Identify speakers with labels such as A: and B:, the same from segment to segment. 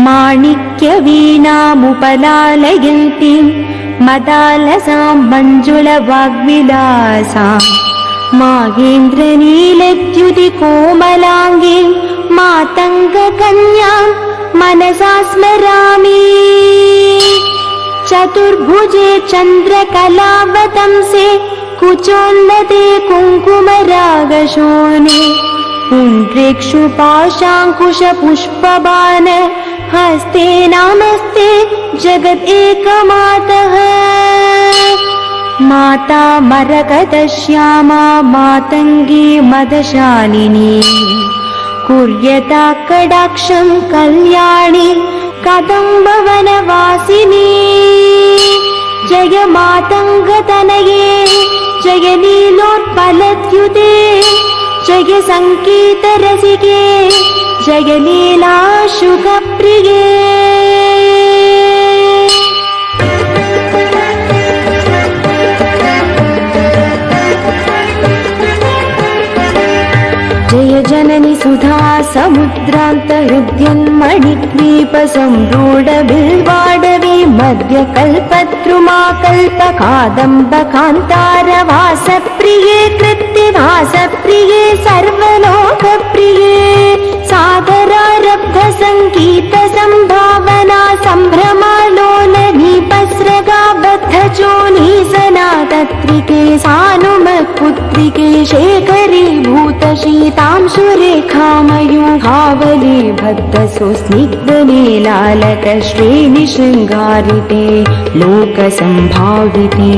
A: माणिक्यवीणामुपलालयन्तीं मदालसां मञ्जुलवाग्विलासां माहेन्द्रनीलद्युतिकोमलाङ्गीं मातङ्गकन्यां मनसा स्मरामि। चतुर्भुजे चन्द्रकलावतंसे कुचोन्नते कुङ्कुमरागशोणे पुण्ड्रेक्षुपाशाङ्कुशपुष्पबाण हस्ते नमस्ते जगदेकमातः। माता मरकतश्यामा मातङ्गी मदशालिनी कुर्यता कडाक्षं कल्याणी कदम्बवनवासिनी। जय मातङ्गतनये जय लीलोत्पलद्युते जय सङ्गीतरसिके जय लीलाशुकप्रिये। जय जननि सुधा समुद्रान्तहृद्यन्मणिद्वीप संरूढबिल्वाडवी मध्यकल्पद्रुमाकल्पकादम्बकान्तारवासप्रिये कृत्तिवासप्रिये सर्वलोकप्रिये सादरारब्धसङ्गीतसम्भावना सम्भ्रमालोलनीपस्रगाबद्धचोनी सनातत्रिके सानुमत्पुत्रिके शेखरीभूतशीतां सुरेखामयूहावली भद्रसुस्निग्धनीलालकश्रेणिशृङ्गारिते लोकसम्भाविते।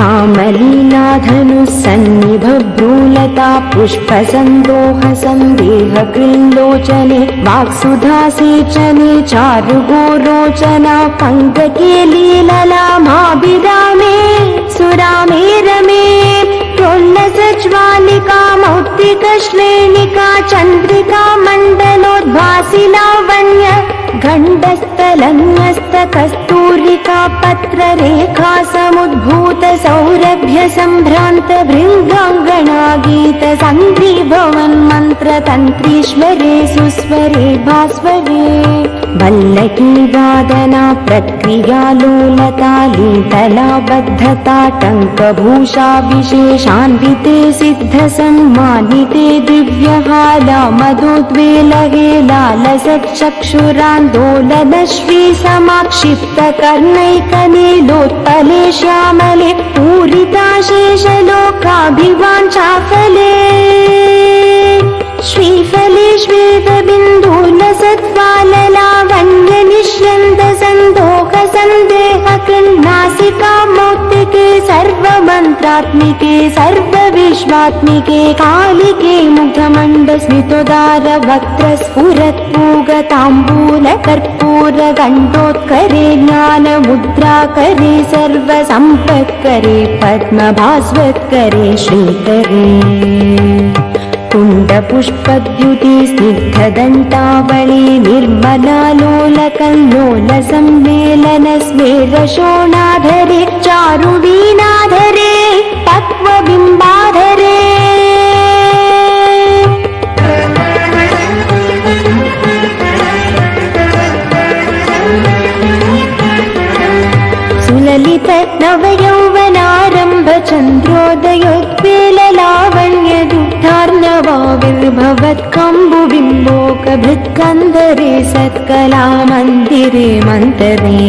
A: कामलीलाधनुस्सन्निभभ्रूलता पुष्पसन्दोहसन्देहकृल्लोचने वाक्सुधासेचने चारुगोरोचना पङ्कके लीललामाभिरामे सुरामे रमे प्रोल्लसज्वालिका मौक्तिकश्रेणिका चन्द्रिका मण्डलोद्भासि लावण्य गण्डस्थलन्यस्तकस्तूरिका पत्ररेखा समुद्भूत सौरभ्य सम्भ्रान्त भृङ्गाङ्गना गीत सन्ध्रीभवन् मन्त्रतन्त्रीश्वरे सुस्वरे भास्वरे वल्लकी वादना प्रक्रिया लोलता लीतला बद्धता टङ्कभूषा विशेषान्विते सिद्धसम्मानिते दिव्यहाला मधुद्वेलहे लालसच्चक्षुरान्दोलनश्री समाक्षिप्तकर्णैकनीलोत्पले श्यामले पूरिताशेषलोकाभिवाञ्छाफले श्रीफले श्वेतबिन्दुलसत्फललावण्यनिष्यन्दसन्दोहसन्देहकृन्नासिका मौक्तिके सर्वमन्त्रात्मिके सर्वविश्वात्मिके कालिके मुग्धमण्डस्मितोदारवक्त्रस्फुरत्पूगताम्बूलकर्पूरगण्डोत्करे ज्ञानमुद्राकरे सर्वसम्पत्करे पद्मभास्वत्करे श्रीकरे कुण्डपुष्पद्युति स्निग्धदन्तावळी निर्मलालोलकल्लोलसम्मेलनस्मेरशोणाधरे चारुवीणाधरे पक्वबिम्बाधरे सुललित नवयौवनारम्भ चन्द्रोदयोत्पेललावण्यदुग्धार्णवाविर्भवत्कम्बुबिम्बोकभृत्कन्धरे सत्कला मन्दिरे मन्तरे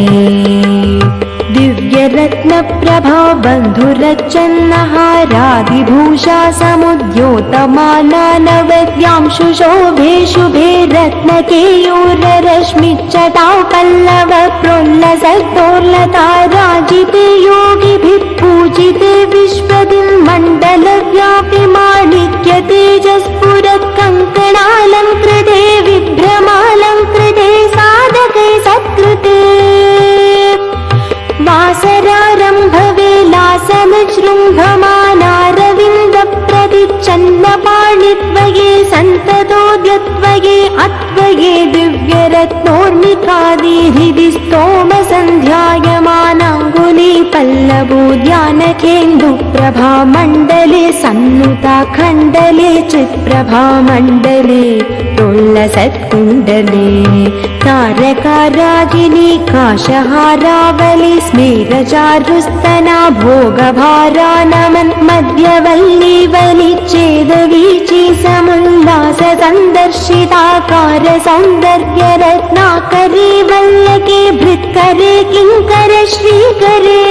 A: दिव्यरत्नप्रभा बन्धुरचन्नहारादिभूषा समुद्योतमाना नवद्यांशु शोभे शुभे रत्नकेयूररश्मिच्चटां पल्लव प्रोल्लसत्तोर्लता राजिते योगिभिः पूजिते विश्वदिन्मण्डलव्यापि माणिक्य तेजस्फुरत्कङ्कणालङ्कृते विभ्रमालङ्कृते साधके सत्कृते वासरारम्भवेलासमजृम्भमानारविन्दप्रतिच्छन्नपाणित्वये सन्ततोद्यत्वये अत्वये दिव्यरत्नोर्मिकादिहृदि स्तोमसन्ध्यायमानाङ्गुली पल्लवोद्यानकेन्दुप्रभामण्डले सन्नुताखण्डले चित्प्रभामण्डले प्रोल्लसत्कुण्डले तारकारागिनी काशहारावली स्मेरचारुस्तना भोगभारानमन् मध्यवल्ली वलिच्छेदवीची समुल्लास सन्दर्शिताकार सौन्दर्यरत्नाकरे वल्लके भृत्करे किङ्कर श्रीकरे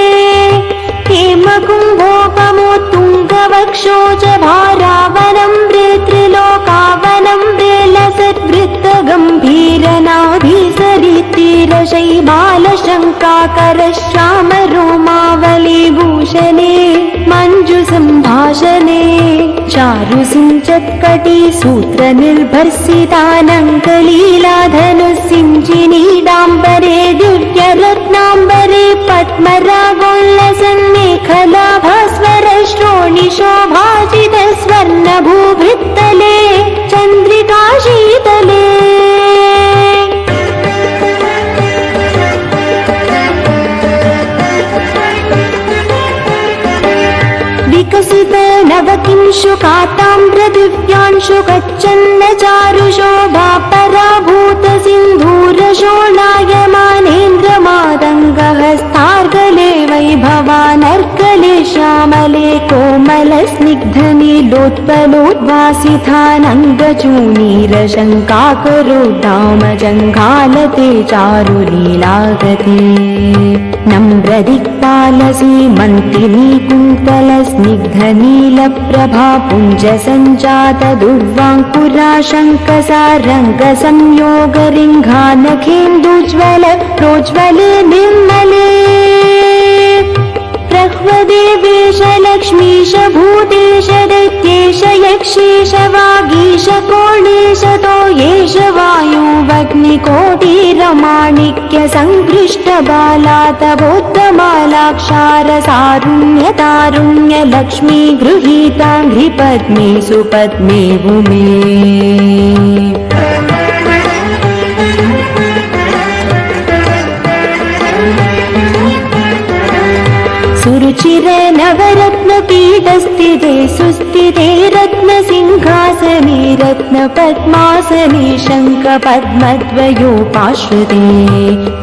A: हेमकुम्भोपमोत्तुङ्गवक्षोज भारावनं त्रिलोकावनं वेलसद्वृत्तगम्भीरनाभिसरितिरशैबालशङ्काकर श्यामरोमावली भूषणे मञ्जुसम्भाषणे चारुसिञ्चत्कटी सूत्रनिर्भर्सितानङ्कलीलाधनुसिञ्चिनीडाम्बरे दिव्यरत्नाम्बरे पद्मरागोल्लसन्मेखलाभास्वर श्रोणिशोभाजित स्वर्णभूभृत्तले चन्द्रिका शीतले विकसित नवकिंशुकाताम्रदिव्यांशु गच्छन्न चारुशोभा पराभूत सिन्धूरशोणायमानेन्द्रमादङ्गहस्तार्गले वैभवानर्गले श्यामले कोमलस्निग्धनीलोत्पलोद्भासितानन्दचूणीरशङ्काकरोद्दामजङ्घालते चारुलीलागते नम्रदिक्पालसीमन्तिनी कुन्तलस्निग्धनीलप्रभा पुञ्जसञ्जात दुर्वाङ्कुराशङ्कसारङ्गसंयोगरिङ्घानखेन्दुज्ज्वल प्रोज्ज्वले निर्मले प्रह्वदेवेश लक्ष्मीश भूतेश दैत्येश यक्षेश वागीश कोणेश तोयेश वायुवग्निकोटिरमाणिक्य सङ्कृष्ट बालातबोद्धमालाक्षार सारुण्य तारुण्य लक्ष्मी गृहीताङ्घ्रिपद्मे सुपद्मे भूमे सुरुचिर नवरत्नपीठस्थिते सुस्थिते रत्नसिंहासने रत्नपद्मासने शङ्खपद्मद्वयोपाश्रिते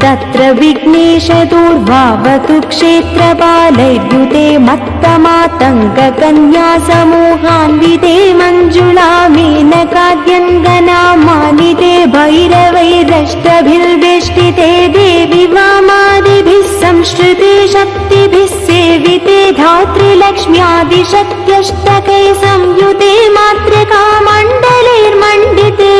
A: तत्र विघ्नेश दूर्वावतु क्षेत्रपालैर्युते मत्तमातङ्गकन्या समूहान्विते मञ्जुला मेनकाद्यङ्गनामानिते भैरवैरष्टभिर्वेष्टिते देवि वामादिभिः संश्रिते शक्तिभिः सेविते धात्रीलक्ष्म्यादिशक्त्यष्टकै संयुते मातृकामण्डलैर्मण्डिते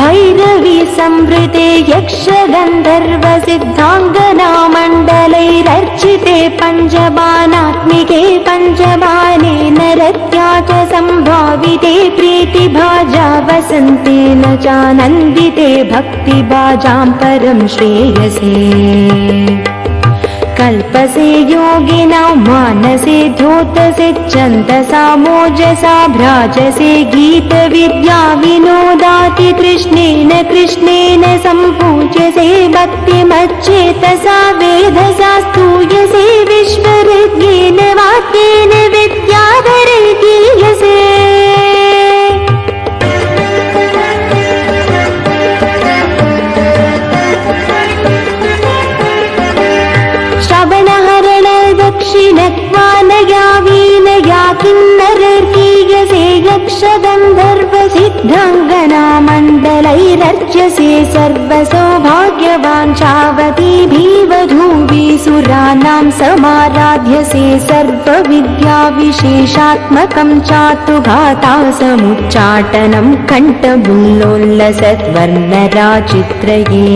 A: भैरवी संवृते यक्षगन्धर्वसिद्धाङ्गनामण्डलैरर्चिते पञ्चबाणात्मिके पञ्चबाणे नरत्या च सम्भाविते प्रीतिभाजा वसन्तेन चानन्दिते भक्तिभाजां परं श्रेयसे कल्पसे योगिनां मानसे द्योतसे छन्दसा मोजसा भ्राजसे गीतविद्या विनोदाति तृष्णेन कृष्णेन सम्पूज्यसे भक्तिमच्चेतसा वेधसा स्तूयसे विश्वहृद्येन वाक्येन विद्याधरे गीयसे दक्षिणक्वानया वीनया किन्नरर्गीयसे यक्षगन्धर्वसिद्धाङ्गनामण्डलैरर्च्यसे सर्वसौभाग्यवाञ्छावतीभिवधूभिसुराणां समाराध्यसे सर्वविद्याविशेषात्मकं चातुघातासमुच्चाटनं कण्ठमुल्लोल्लसद्वर्णराचित्रये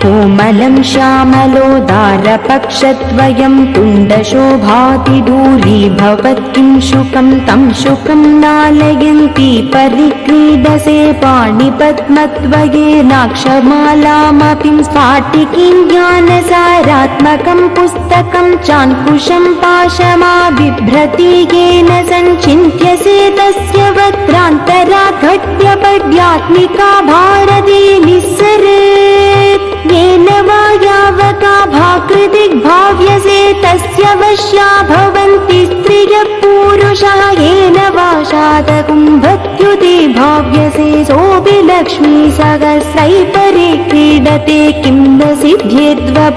A: कोमलं श्यामलोदारपक्षद्वयं तुण्डशोभातिदूरीभवत्किं शुकं तं शुकं नालयन्ती परिक्रीडसे पाणिपद्मद्वयेनाक्षमालामपि स्फाटिकीं ज्ञानसारात्मकं पुस्तकं चाङ्कुशं पाशमा बिभ्रति येन सञ्चिन्त्यसे तस्य वक्त्रान्तरात् घट्यपड्यात्मिका भारती निःसरेत् येन वा यावका भाकृतिग्भाव्यसे तस्य वश्या भवन्ति स्त्रियः पुरुष येन वाशादकुम्भत्युते भाव्यसे सोऽपि लक्ष्मी सहस्रैपरि क्रीडते किं न सिद्ध्येद्वपुष्यामलं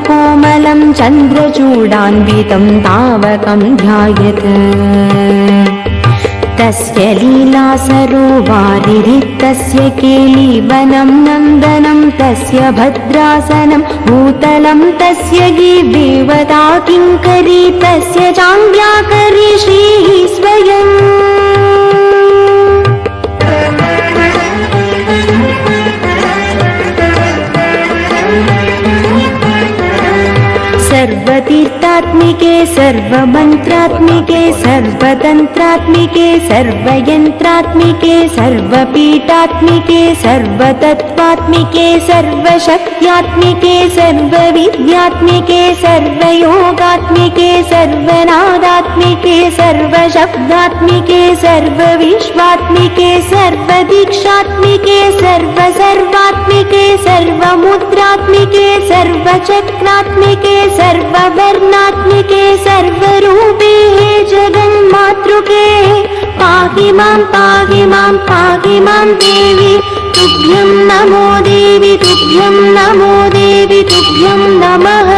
A: कोमलं चन्द्रचूडान्वितं तावकं ध्यायेत् तस्य लीला सरोवारिरितस्य केलीवनं नन्दनं तस्य भद्रासनं भूतलं तस्य देवता किङ्करी तस्य चाङ्ग्याकरी श्रीः स्वयम् सर्वतीर्थात्मिके सर्वमन्त्रात्मिके सर्वतन्त्रात्मिके सर्वयन्त्रात्मिके सर्वपीठात्मिके सर्वतत्त्वात्मिके सर्वशक्त्यात्मिके सर्वविद्यात्मिके सर्वयोगात्मिके सर्वनादात्मिके सर्वशब्दात्मिके सर्वविश्वात्मिके सर्वदीक्षात्मिके सर्वसर्वात्मिके सर्वमुद्रात्मिके सर्वचक्रात्मिके सर्ववर्णात्मिके सर्वरूपे जगन्मातृके पाहि मां पाहि मां पाहि मां देवी तुभ्यं नमो देवी तुभ्यं नमो देवी तुभ्यं नमः।